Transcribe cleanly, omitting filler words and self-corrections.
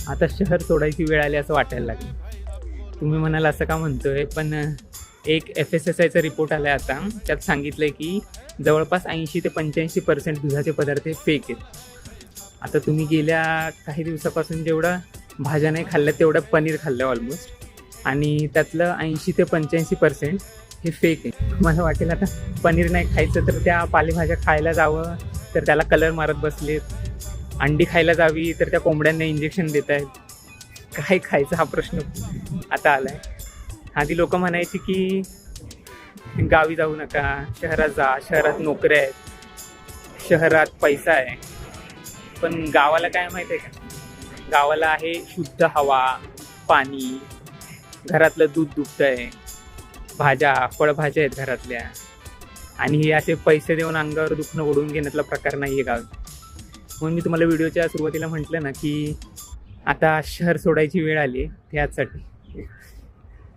आता शहर सोडायची वेळ आली असं वाटायला लागलं. तुम्ही म्हणाल असं का म्हणतोय, पण एक FSSAIचा रिपोर्ट आला आहे आता. त्यात सांगितलं आहे की जवळपास 80 ते 85% दुधाचे पदार्थ हे फेक आहेत. आता तुम्ही गेल्या काही दिवसापासून जेवढं भाज्या नाही खाल्ल्या तेवढं पनीर खाल्लं ऑलमोस्ट, आणि त्यातलं 80 ते 85% हे फेक आहे. मला वाटेल आता पनीर नाही खायचं तर त्या पालेभाज्या खायला जावं तर त्याला कलर मारत बसलेत, अंडी खायला जावी तर त्या कोंबड्यांना इंजेक्शन देत आहेत. काय खायचा हा प्रश्न आता आला आहे. आधी लोक म्हणायची की गावी जाऊ नका, शहरात जा, शहरात नोकऱ्या आहेत, शहरात पैसा आहे. पण गावाला काय माहीत आहे का? गावाला आहे शुद्ध हवा, पाणी, घरातलं दूध दुभतं आहे, भाज्या फळभाज्या आहेत घरातल्या, आणि हे असे पैसे देऊन अंगावर दुखणं ओढून घेण्यातला प्रकार नाही आहे गावी. म्हणून मी तुम्हाला व्हिडिओच्या सुरुवातीला म्हटलं ना की आता शहर सोडायची वेळ आली आहे त्याचसाठी.